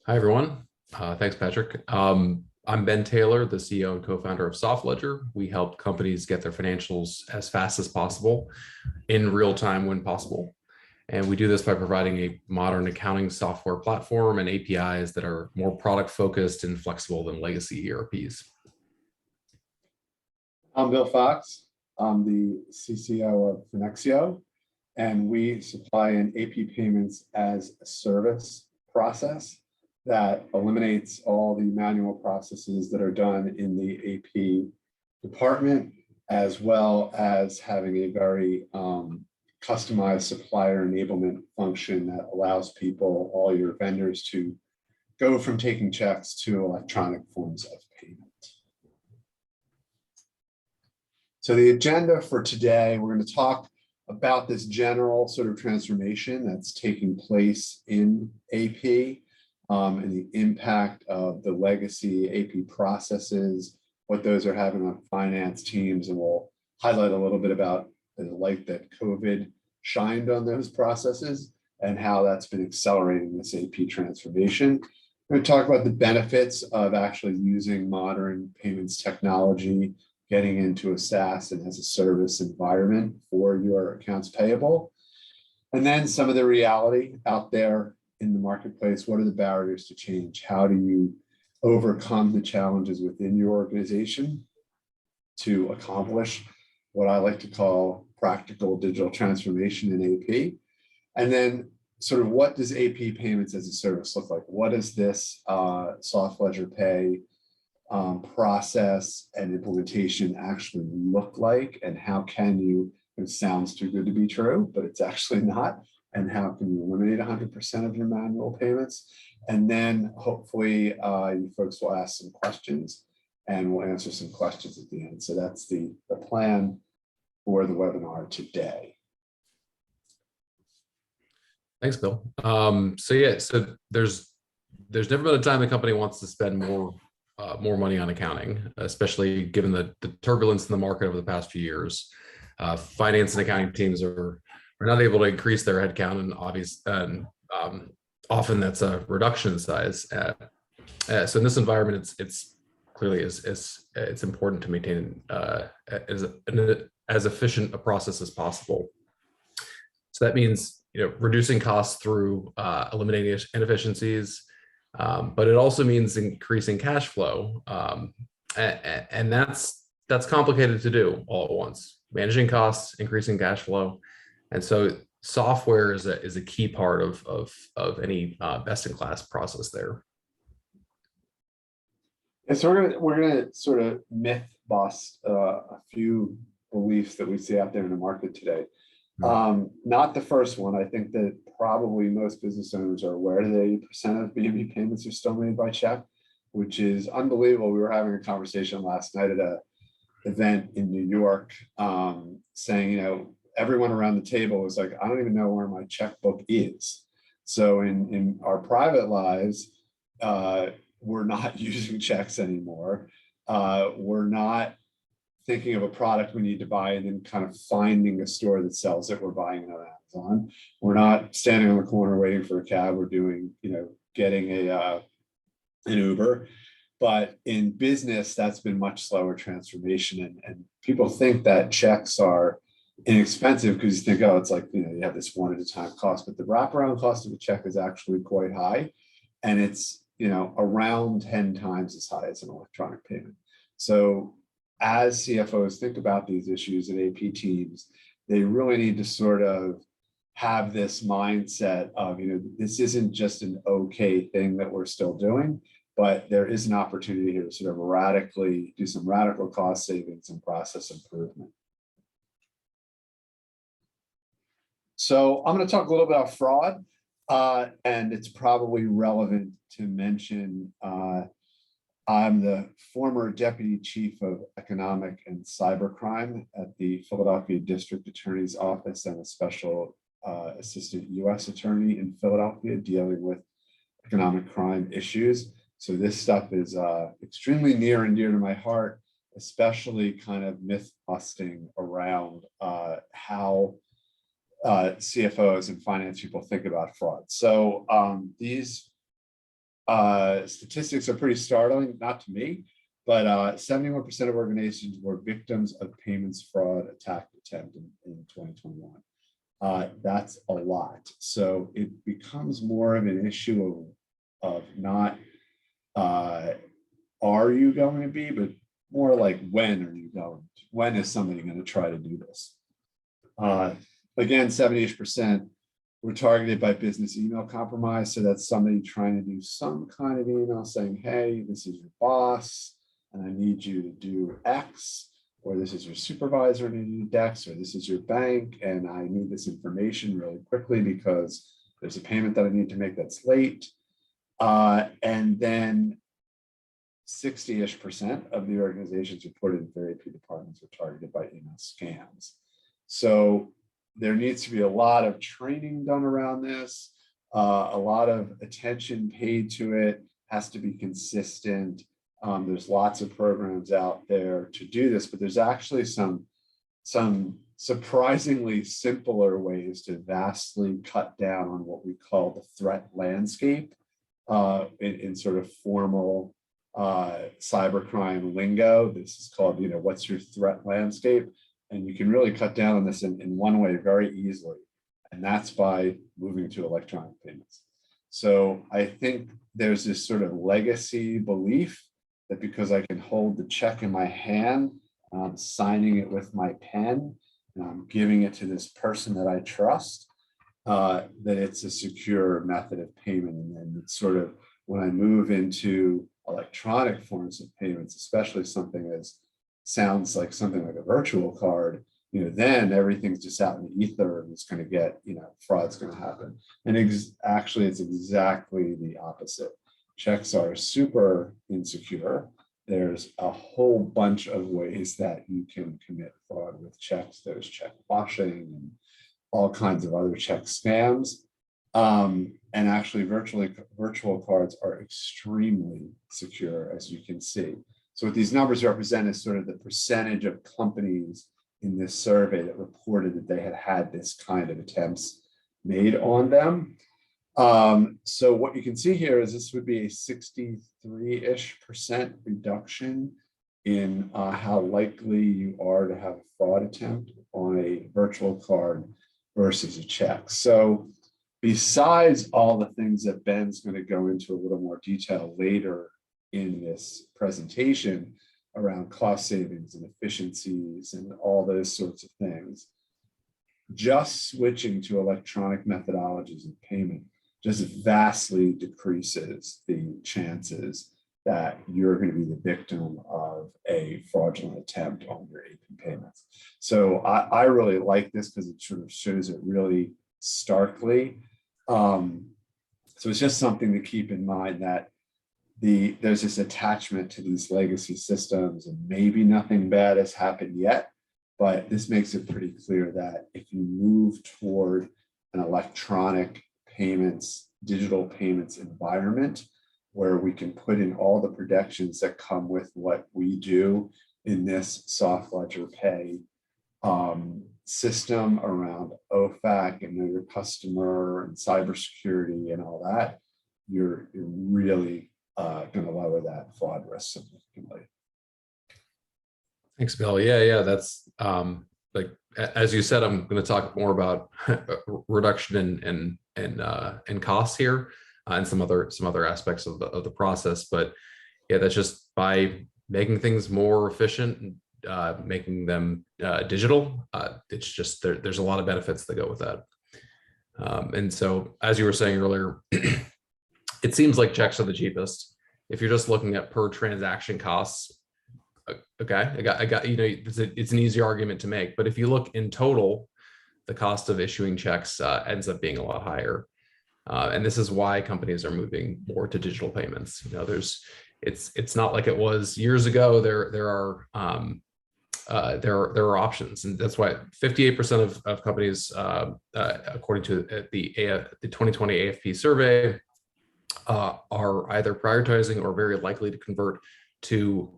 Hi, everyone. Thanks, Patrick. I'm Ben Taylor, the CEO and co-founder of SoftLedger. We help companies get their financials as fast as possible in real time when possible. And we do this by providing a modern accounting software platform and APIs that are more product focused and flexible than legacy ERPs. I'm Bill Fox. I'm the CCO of Finexio, and we supply an AP payments as a service process that eliminates all the manual processes that are done in the AP department, as well as having a very customized supplier enablement function that allows people, all your vendors, to go from taking checks to electronic forms of payment. So the agenda for today, we're going to talk about this general sort of transformation that's taking place in AP and the impact of the legacy AP processes, what those are having on finance teams, and we'll highlight a little bit about the light that COVID shined on those processes and how that's been accelerating this AP transformation. We're going to talk about the benefits of actually using modern payments technology, getting into a SaaS and as a service environment for your accounts payable. And then some of the reality out there in the marketplace. What are the barriers to change? How do you overcome the challenges within your organization to accomplish what I like to call practical digital transformation in AP? And then sort of what does AP payments as a service look like? What does this SoftLedger Pay process and implementation actually look like, and how can you, it sounds too good to be true, but it's actually not, and how can you eliminate 100% of your manual payments? And then hopefully you folks will ask some questions and we'll answer some questions at the end. So that's the plan for the webinar today. Thanks, Bill. So there's never been a time a company wants to spend more money on accounting, especially given the turbulence in the market over the past few years. Finance and accounting teams are not able to increase their headcount, and often that's a reduction in size. So in this environment, it's clearly it's important to maintain as efficient a process as possible. So that means reducing costs through eliminating inefficiencies. But it also means increasing cash flow, and that's complicated to do all at once. Managing costs, increasing cash flow, and so software is a key part of any best-in-class process there. And so we're gonna sort of myth bust a few beliefs that we see out there in the market today. Not the first one. I think that probably most business owners are aware that 80% of B2B payments are still made by check, which is unbelievable. We were having a conversation last night at an event in New York saying, everyone around the table was like, I don't even know where my checkbook is. So in our private lives, we're not using checks anymore. We're not thinking of a product we need to buy and then kind of finding a store that sells it. We're buying it on Amazon. We're not standing on the corner waiting for a cab. We're doing, getting an Uber. But in business, that's been much slower transformation. And people think that checks are inexpensive because you think, oh, it's like, you have this one at a time cost, but the wraparound cost of a check is actually quite high. And it's, around 10 times as high as an electronic payment. So as CFOs think about these issues at AP teams, they really need to sort of have this mindset of, this isn't just an okay thing that we're still doing, but there is an opportunity here to sort of radically do some radical cost savings and process improvement. So I'm going to talk a little about fraud, and it's probably relevant to mention I'm the former Deputy Chief of Economic and Cybercrime at the Philadelphia District Attorney's Office and a Special Assistant U.S. Attorney in Philadelphia dealing with economic crime issues. So this stuff is extremely near and dear to my heart, especially kind of myth busting around how CFOs and finance people think about fraud. So these statistics are pretty startling, not to me, but 71% of organizations were victims of payments fraud attack attempt in 2021. That's a lot. So it becomes more of an issue of not are you going to be, but more like when are you going to, when is somebody going to try to do this? Again, 70% were targeted by business email compromise. So that's somebody trying to do some kind of email saying, hey, this is your boss and I need you to do X, or this is your supervisor and you need X, or this is your bank and I need this information really quickly because there's a payment that I need to make that's late. And then 60-ish% of the organizations reported in their AP departments were targeted by email scams. So there needs to be a lot of training done around this, a lot of attention paid to it, has to be consistent. There's lots of programs out there to do this, but there's actually some surprisingly simpler ways to vastly cut down on what we call the threat landscape in sort of formal cybercrime lingo. This is called, what's your threat landscape? And you can really cut down on this in one way very easily. And that's by moving to electronic payments. So I think there's this sort of legacy belief that because I can hold the check in my hand, I'm signing it with my pen, and I'm giving it to this person that I trust, that it's a secure method of payment. And then it's sort of, when I move into electronic forms of payments, especially something that sounds like something like a virtual card, then everything's just out in the ether and it's going to get, fraud's going to happen. And actually, it's exactly the opposite. Checks are super insecure. There's a whole bunch of ways that you can commit fraud with checks. There's check washing and all kinds of other check scams. And actually, virtual cards are extremely secure, as you can see. So what these numbers represent is sort of the percentage of companies in this survey that reported that they had this kind of attempts made on them. So what you can see here is this would be a 63-ish% reduction in how likely you are to have a fraud attempt on a virtual card versus a check. So besides all the things that Ben's going to go into a little more detail later in this presentation around cost savings and efficiencies and all those sorts of things, just switching to electronic methodologies of payment just vastly decreases the chances that you're going to be the victim of a fraudulent attempt on your AP payments. So I really like this because it sort of shows it really starkly. So it's just something to keep in mind that there's this attachment to these legacy systems, and maybe nothing bad has happened yet, but this makes it pretty clear that if you move toward an electronic payments, digital payments environment, where we can put in all the protections that come with what we do in this SoftLedger Pay system around OFAC and know your customer and cybersecurity and all that, you're really going to lower that fraud risk significantly. Thanks, Bill. Yeah, that's like as you said, I'm going to talk more about reduction in costs here and some other aspects of the process. But yeah, that's just by making things more efficient, making them digital. It's just there's a lot of benefits that go with that. And so, as you were saying earlier, it seems like checks are the cheapest. If you're just looking at per transaction costs, okay, I got it's an easy argument to make. But if you look in total, the cost of issuing checks ends up being a lot higher. And this is why companies are moving more to digital payments. It's not like it was years ago. There are options, and that's why 58% of companies, according to the 2020 AFP survey, are either prioritizing or very likely to convert to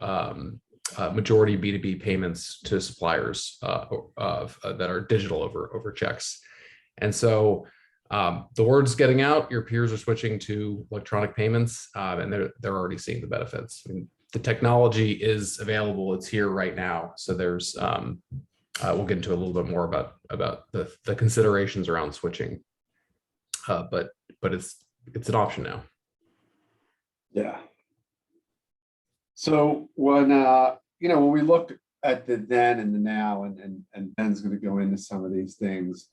majority B2B payments to suppliers that are digital over checks. And so The word's getting out. Your peers are switching to electronic payments, and they're already seeing the benefits. I mean, the technology is available; it's here right now. So there's we'll get into a little bit more about the considerations around switching, but it's an option now. Yeah. So when when we look at the then and the now, and Ben's going to go into some of these things,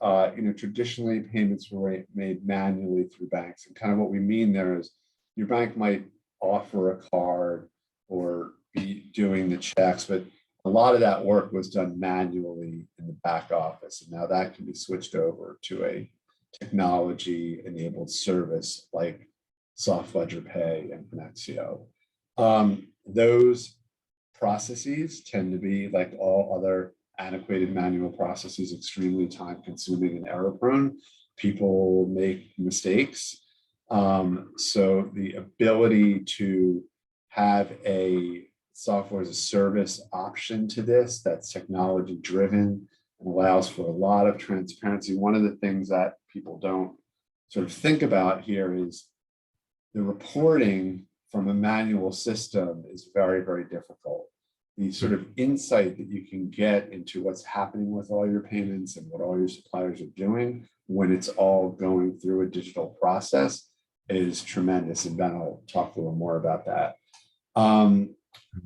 traditionally payments were made manually through banks, and kind of what we mean there is your bank might offer a card or be doing the checks, but a lot of that work was done manually in the back office, and now that can be switched over to a technology-enabled service like SoftLedger Pay and Finexio. Those processes tend to be, like all other antiquated manual processes, extremely time-consuming and error-prone. People make mistakes. So the ability to have a software as a service option to this that's technology driven and allows for a lot of transparency. One of the things that people don't sort of think about here is the reporting from a manual system is very, very difficult. The sort of insight that you can get into what's happening with all your payments and what all your suppliers are doing when it's all going through a digital process is tremendous. And Ben will talk a little more about that.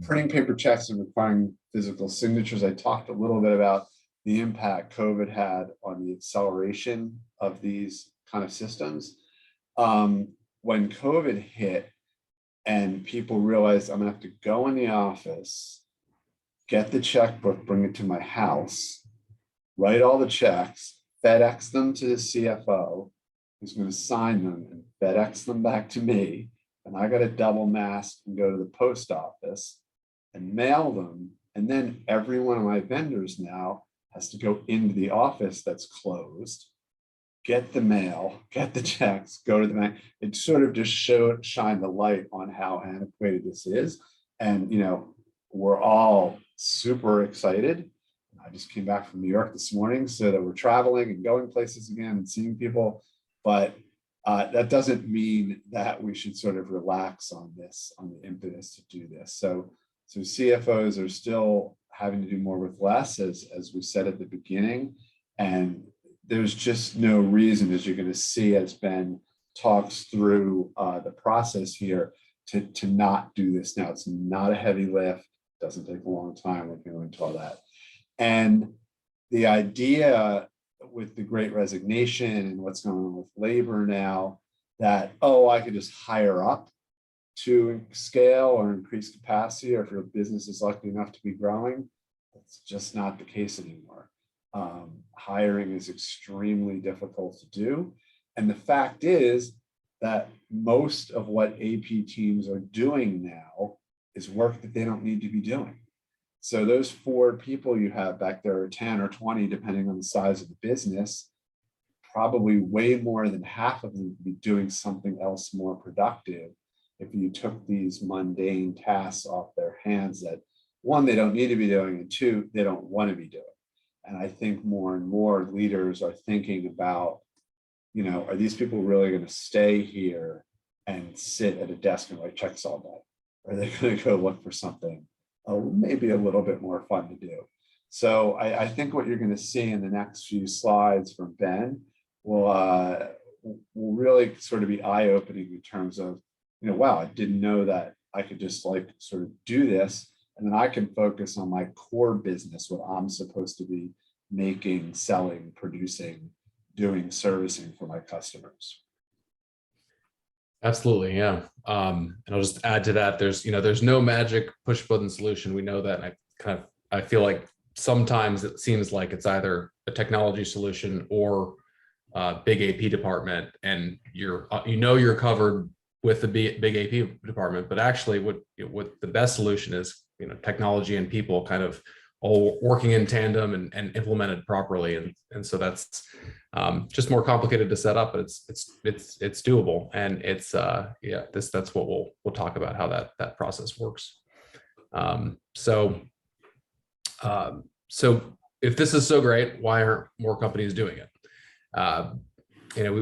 Printing paper checks and requiring physical signatures. I talked a little bit about the impact COVID had on the acceleration of these kind of systems. When COVID hit and people realized I'm gonna have to go in the office, get the checkbook, bring it to my house, write all the checks, FedEx them to the CFO, who's gonna sign them and FedEx them back to me, and I gotta double mask and go to the post office and mail them. And then every one of my vendors now has to go into the office that's closed, get the mail, get the checks, go to the bank. It sort of just shine the light on how antiquated this is. And, we're all super excited. I just came back from New York this morning, so that we're traveling and going places again and seeing people. But that doesn't mean that we should sort of relax on this, on the impetus to do this. So CFOs are still having to do more with less, as we said at the beginning. And there's just no reason, as you're going to see as Ben talks through the process here, to not do this now. It's not a heavy lift, doesn't take a long time. We're going to go into all that. And the idea with the Great Resignation and what's going on with labor now, that, I could just hire up to scale or increase capacity, or if your business is lucky enough to be growing, that's just not the case anymore. Hiring is extremely difficult to do. And the fact is that most of what AP teams are doing now is work that they don't need to be doing. So those 4 people you have back there, or 10 or 20, depending on the size of the business, probably way more than half of them could be doing something else more productive if you took these mundane tasks off their hands that, 1, they don't need to be doing, and 2, they don't want to be doing. And I think more and more leaders are thinking about, are these people really going to stay here and sit at a desk and write checks all day? Are they going to go look for something maybe a little bit more fun to do? So I think what you're going to see in the next few slides from Ben will really sort of be eye-opening in terms of, wow, I didn't know that I could just sort of do this, and then I can focus on my core business, what I'm supposed to be making, selling, producing, doing, servicing for my customers. Absolutely, yeah. And I'll just add to that. There's no magic push button solution. We know that. And I feel like sometimes it seems like it's either a technology solution or a big AP department, and you're covered with the big AP department. But actually, what the best solution is, technology and people kind of all working in tandem and implemented properly. And so that's just more complicated to set up, but it's doable. And that's what we'll talk about, how that process works. So if this is so great, why aren't more companies doing it?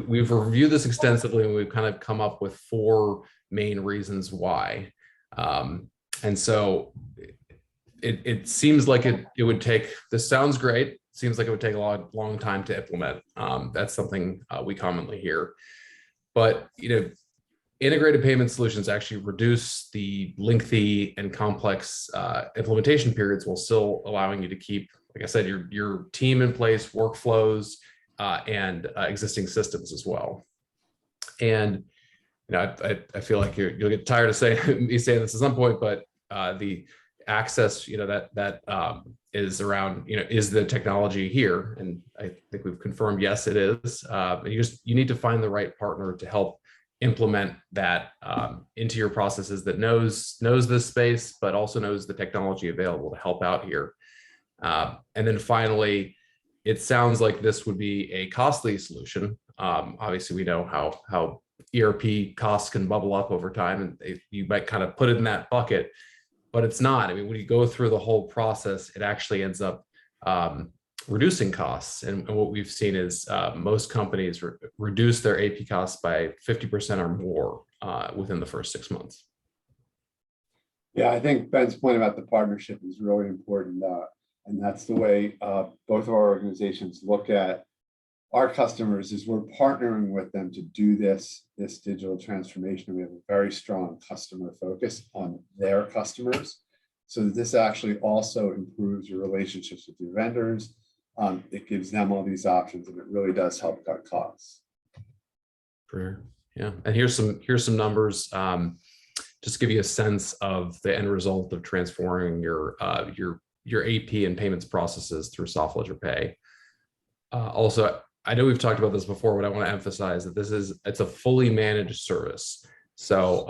we've reviewed this extensively, and we've kind of come up with four main reasons why. And so it seems like it would take, this sounds great. Seems like it would take a long time to implement. That's something we commonly hear. But, integrated payment solutions actually reduce the lengthy and complex implementation periods, while still allowing you to keep, like I said, your team in place, workflows, and existing systems as well. And I feel like you'll get tired of me saying this at some point, but the access, that is around, is the technology here? And I think we've confirmed, yes, it is. And you need to find the right partner to help implement that into your processes, that knows this space, but also knows the technology available to help out here. And then finally, it sounds like this would be a costly solution. Obviously, we know how ERP costs can bubble up over time, and you might kind of put it in that bucket, but it's not. I mean, when you go through the whole process, it actually ends up reducing costs. And what we've seen is most companies reduce their AP costs by 50% or more within the first 6 months. Yeah, I think Ben's point about the partnership is really important. And that's the way both of our organizations look at our customers, is we're partnering with them to do this digital transformation. We have a very strong customer focus on their customers. So that this actually also improves your relationships with your vendors. It gives them all these options, and it really does help cut costs. Sure. Yeah. And here's some numbers, just to give you a sense of the end result of transforming your AP and payments processes through SoftLedger Pay. Also, I know we've talked about this before, but I want to emphasize that it's a fully managed service. So,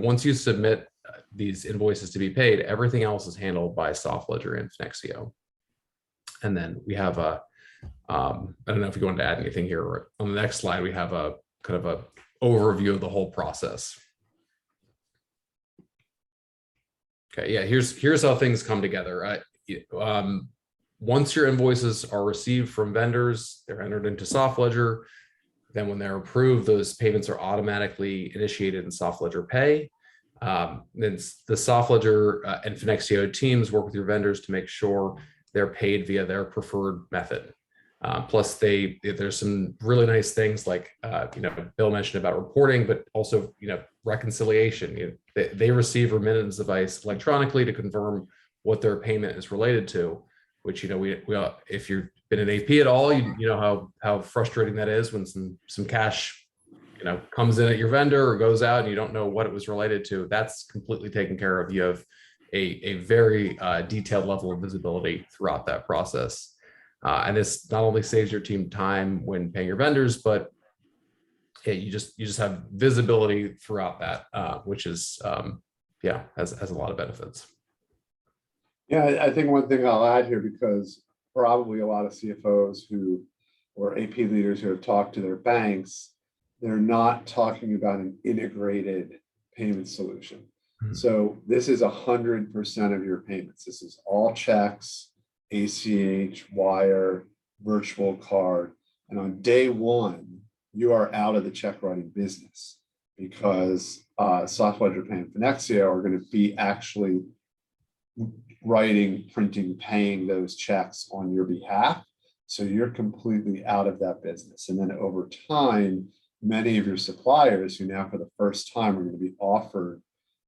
once you submit these invoices to be paid, everything else is handled by SoftLedger and Finexio. And then we have I don't know if you want to add anything here. On the next slide, we have a kind of a overview of the whole process. Okay, yeah, here's how things come together. Once your invoices are received from vendors, they're entered into SoftLedger. Then when they're approved, those payments are automatically initiated in SoftLedger Pay. Then the SoftLedger and Finexio teams work with your vendors to make sure they're paid via their preferred method. Plus, there's some really nice things like Bill mentioned about reporting, but also reconciliation. They receive remittance device electronically to confirm what their payment is related to. Which if you've been in AP at all, you know how frustrating that is when some cash comes in at your vendor or goes out and you don't know what it was related to. That's completely taken care of. You have a very detailed level of visibility throughout that process. And this not only saves your team time when paying your vendors, but you just have visibility throughout that, which is has a lot of benefits. Yeah, I think one thing I'll add here, because probably a lot of CFOs or AP leaders who have talked to their banks, they're not talking about an integrated payment solution. Mm-hmm. So this is 100% of your payments. This is all checks, ACH, wire, virtual card. And on day one, you are out of the check writing business, because SoftLedger Pay and Finexio are going to be actually writing, printing, paying those checks on your behalf. So you're completely out of that business. And then over time, many of your suppliers who now for the first time are going to be offered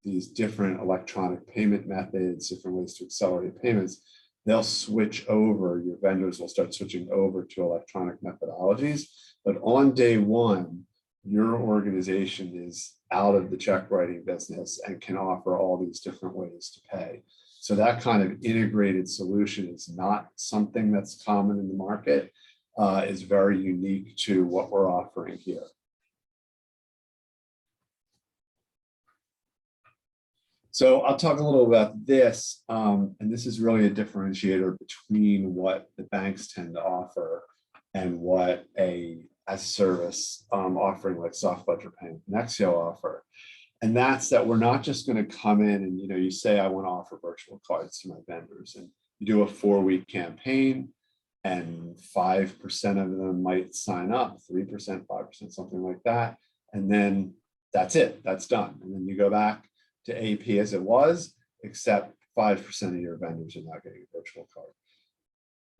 these different electronic payment methods, different ways to accelerate payments, they'll switch over, your vendors will start switching over to electronic methodologies. But on day one, your organization is out of the check writing business and can offer all these different ways to pay. So that kind of integrated solution is not something that's common in the market, is very unique to what we're offering here. So I'll talk a little about this, and this is really a differentiator between what the banks tend to offer and what a as-a-service offering like SoftLedger Pay and Finexio offer. And that's that we're not just going to come in and, you say, I want to offer virtual cards to my vendors, and you do a 4-week campaign. and 5% of them might sign up, 3%, 5%, something like that. And then that's it, that's done. And then you go back to AP as it was, except 5% of your vendors are not getting a virtual card.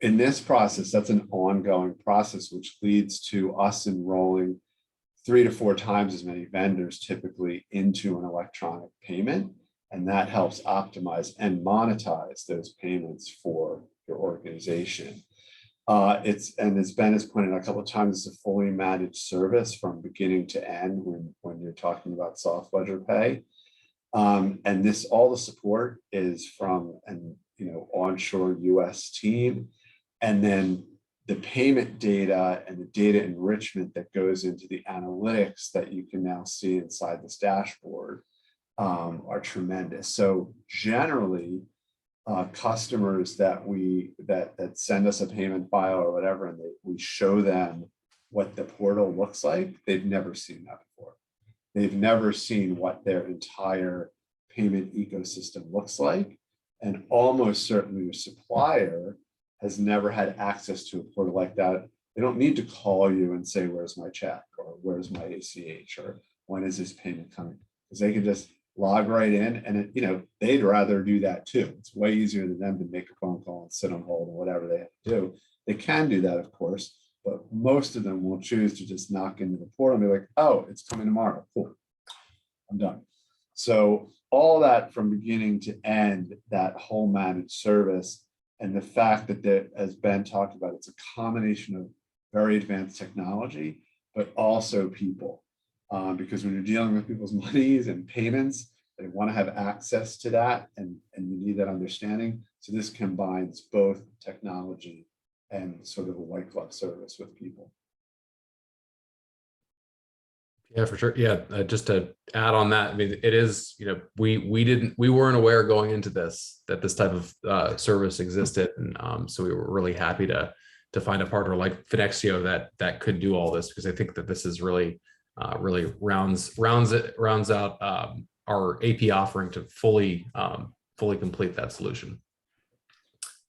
In this process, that's an ongoing process, which leads to us enrolling 3 to 4 times as many vendors typically into an electronic payment. And that helps optimize and monetize those payments for your organization. It's, and as Ben has pointed out a couple of times, it's a fully managed service from beginning to end when you're talking about SoftLedger Pay. And this, all the support is from an onshore US team. And then the payment data and the data enrichment that goes into the analytics that you can now see inside this dashboard are tremendous. So generally, customers that that send us a payment file or whatever, and we show them what the portal looks like, they've never seen that before. They've never seen what their entire payment ecosystem looks like. And almost certainly your supplier has never had access to a portal like that. They don't need to call you and say, where's my check, or where's my ACH, or when is this payment coming? Because they can just log right in, and they'd rather do that too. It's way easier than them to make a phone call and sit on hold or whatever they have to do. They can do that, of course, but most of them will choose to just knock into the portal and be like, oh, it's coming tomorrow. Cool, I'm done. So all that from beginning to end, that whole managed service, and the fact that, as Ben talked about, it's a combination of very advanced technology, but also people. Because when you're dealing with people's monies and payments, they want to have access to that, and you need that understanding. So this combines both technology and sort of a white glove service with people. Yeah, for sure. Yeah, just to add on that, I mean, it is, we weren't aware going into this that this type of service existed, and so we were really happy to find a partner like Finexio that could do all this, because I think that this is really rounds out our AP offering to fully complete that solution.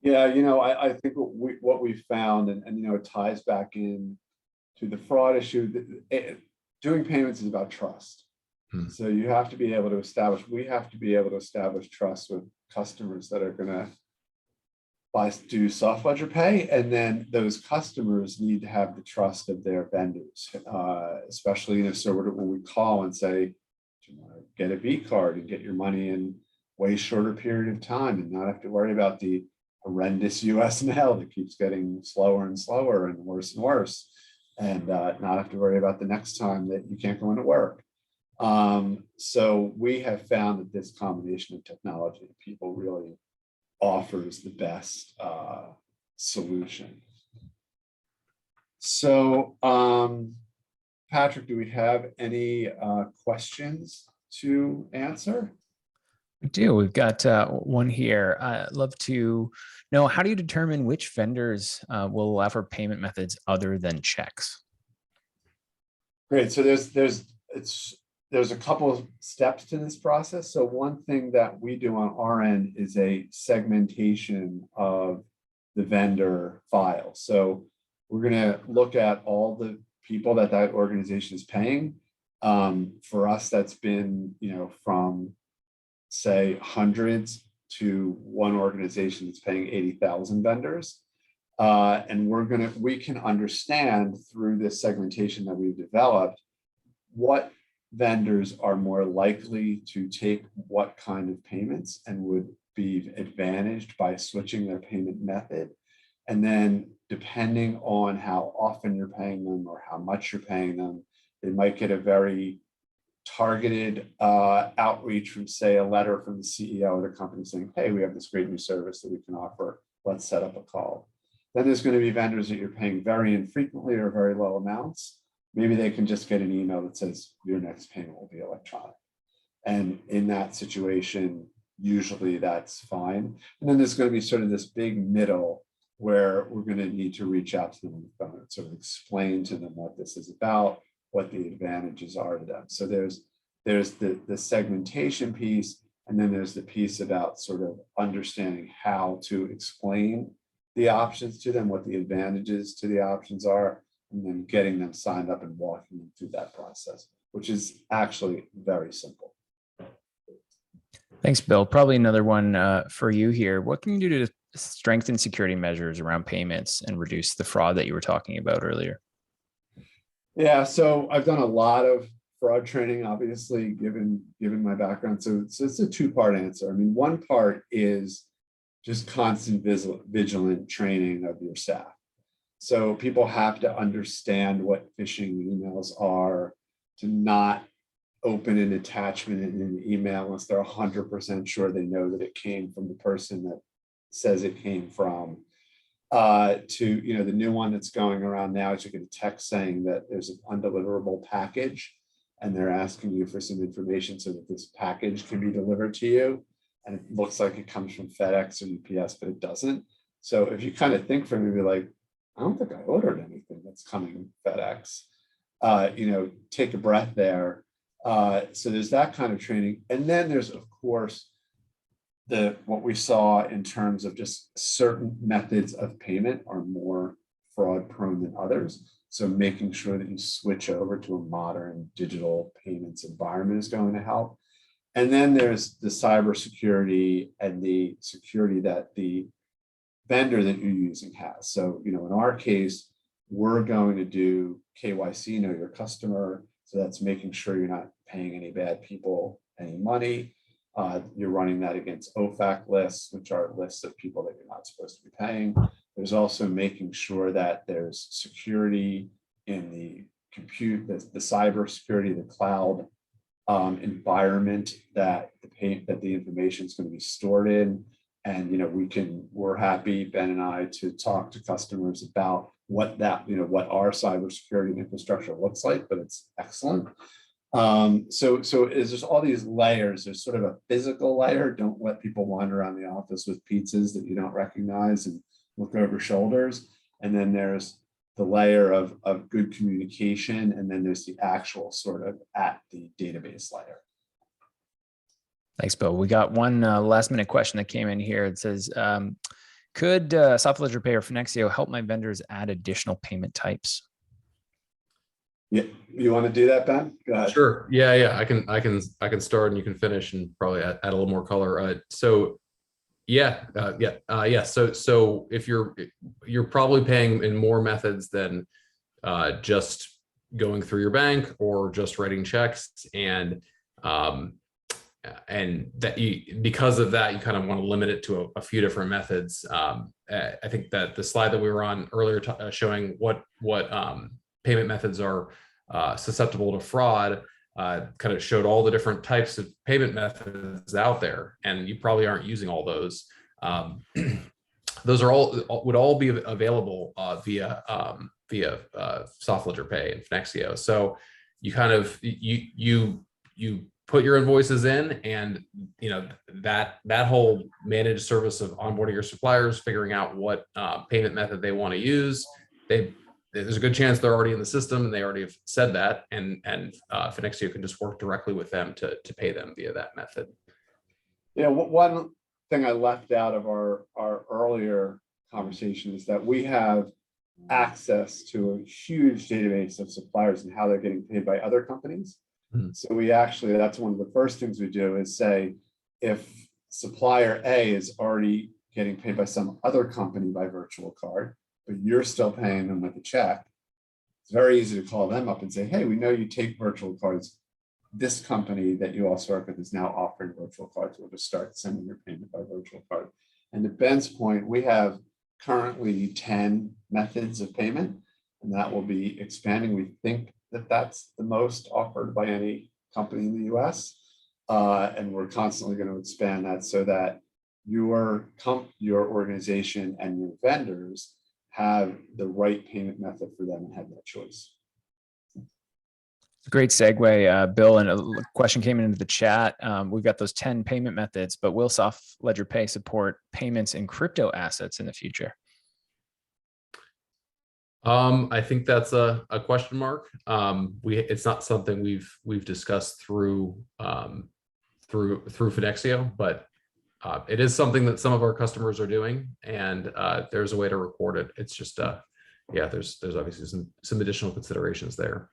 Yeah, I think what we found, and it ties back in to the fraud issue. Doing payments is about trust. So you have to be able to establish, we have to be able to establish trust with customers that are going to do SoftLedger Pay, and then those customers need to have the trust of their vendors, especially so when we call and say, do you want to get a V card and get your money in way shorter period of time and not have to worry about the horrendous US mail that keeps getting slower and slower and worse, and not have to worry about the next time that you can't go into work. So we have found that this combination of technology and people really offers the best solution. So Patrick, do we have any questions to answer? We do. We've got one here. I'd love to know, how do you determine which vendors will allow for payment methods other than checks? Great. So there's a couple of steps to this process. So one thing that we do on our end is a segmentation of the vendor file. So we're going to look at all the people that organization is paying. For us, that's been, from say hundreds to one organization that's paying 80,000 vendors. And we can understand through this segmentation that we've developed what vendors are more likely to take what kind of payments and would be advantaged by switching their payment method. And then depending on how often you're paying them or how much you're paying them, they might get a very targeted outreach from, say, a letter from the CEO of the company saying, hey, we have this great new service that we can offer. Let's set up a call. Then there's going to be vendors that you're paying very infrequently or very low amounts. Maybe they can just get an email that says your next payment will be electronic. And in that situation, usually that's fine. And then there's going to be sort of this big middle where we're going to need to reach out to them on the phone and sort of explain to them what this is about, what the advantages are to them. So there's the segmentation piece, and then there's the piece about sort of understanding how to explain the options to them, what the advantages to the options are, and then getting them signed up and walking them through that process, which is actually very simple. Thanks, Bill. Probably another one for you here. What can you do to strengthen security measures around payments and reduce the fraud that you were talking about earlier? Yeah, so I've done a lot of fraud training, obviously, given my background. So it's a two-part answer. I mean, one part is just constant vigilant training of your staff. So people have to understand what phishing emails are, to not open an attachment in an email unless they're 100% sure they know that it came from the person that says it came from. To, the new one that's going around now is you get a text saying that there's an undeliverable package and they're asking you for some information so that this package can be delivered to you. And it looks like it comes from FedEx or UPS, but it doesn't. So if you kind of think for me, be like, I don't think I ordered anything that's coming FedEx, take a breath there. So there's that kind of training. And then there's, of course, what we saw in terms of just certain methods of payment are more fraud prone than others. So making sure that you switch over to a modern digital payments environment is going to help. And then there's the cybersecurity and the security that the vendor that you're using has. So, in our case, we're going to do KYC, know your customer. So that's making sure you're not paying any bad people any money. You're running that against OFAC lists, which are lists of people that you're not supposed to be paying. There's also making sure that there's security in the the cyber security, the cloud environment that the information is going to be stored in. And we're happy, Ben and I, to talk to customers about what our cybersecurity infrastructure looks like, but it's excellent. So there's all these layers. There's sort of a physical layer. Don't let people wander around the office with pizzas that you don't recognize and look over shoulders. And then there's the layer of good communication. And then there's the actual sort of at the database layer. Thanks, Bill. We got one last minute question that came in here. It says, could SoftLedger Pay or Finexio help my vendors add additional payment types? Yeah, you want to do that, Ben? Go ahead. Sure. Yeah. I can start and you can finish and probably add a little more color. So if you're probably paying in more methods than just going through your bank or just writing checks, and that because of that, you kind of want to limit it to a few different methods. I think that the slide that we were on earlier showing what payment methods are susceptible to fraud kind of showed all the different types of payment methods out there, and you probably aren't using all those. Those would all be available via SoftLedger Pay and Finexio. So you kind of you put your invoices in, and that whole managed service of onboarding your suppliers, figuring out what payment method they want to use. There's a good chance they're already in the system and they already have said that, and Finexio can just work directly with them to pay them via that method. Yeah, one thing I left out of our earlier conversation is that we have access to a huge database of suppliers and how they're getting paid by other companies. Mm-hmm. So that's one of the first things we do is say, if supplier A is already getting paid by some other company by virtual card, but you're still paying them with a check, it's very easy to call them up and say, hey, we know you take virtual cards. This company that you also work with is now offering virtual cards. We'll just start sending your payment by virtual card. And to Ben's point, we have currently 10 methods of payment, and that will be expanding. We think that that's the most offered by any company in the US. And we're constantly going to expand that so that your organization and your vendors have the right payment method for them and have that choice. Great segue, Bill. And a question came into the chat. We've got those 10 payment methods, but will SoftLedger Pay support payments in crypto assets in the future? I think that's a question mark. It's not something we've discussed through Finexio, but it is something that some of our customers are doing, and there's a way to record it. It's just, yeah, there's obviously some additional considerations there.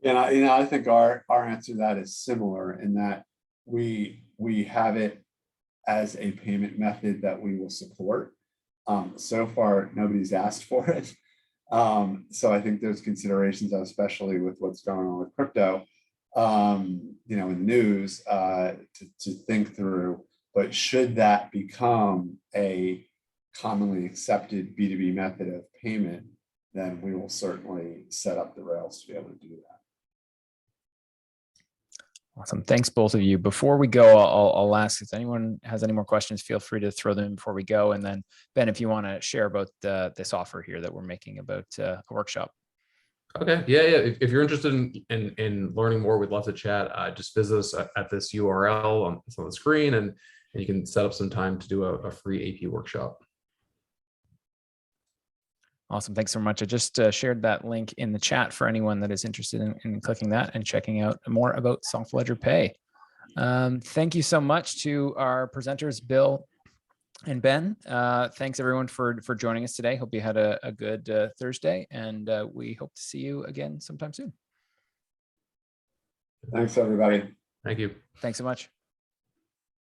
And I think our answer to that is similar in that we have it as a payment method that we will support. So far, nobody's asked for it. So I think there's considerations, especially with what's going on with crypto, in the news, to think through. But should that become a commonly accepted B2B method of payment, then we will certainly set up the rails to be able to do that. Awesome. Thanks, both of you. Before we go, I'll ask if anyone has any more questions, feel free to throw them in before we go. And then Ben, if you want to share about this offer here that we're making about a workshop. Okay. Yeah. If you're interested in learning more, we'd love to chat. Just visit us at this URL it's on the screen, and you can set up some time to do a free AP workshop. Awesome. Thanks so much. I just shared that link in the chat for anyone that is interested in clicking that and checking out more about SoftLedger Pay. Thank you so much to our presenters, Bill and Ben. Thanks everyone for joining us today. Hope you had a good Thursday, and we hope to see you again sometime soon. Thanks, everybody. Thank you. Thanks so much.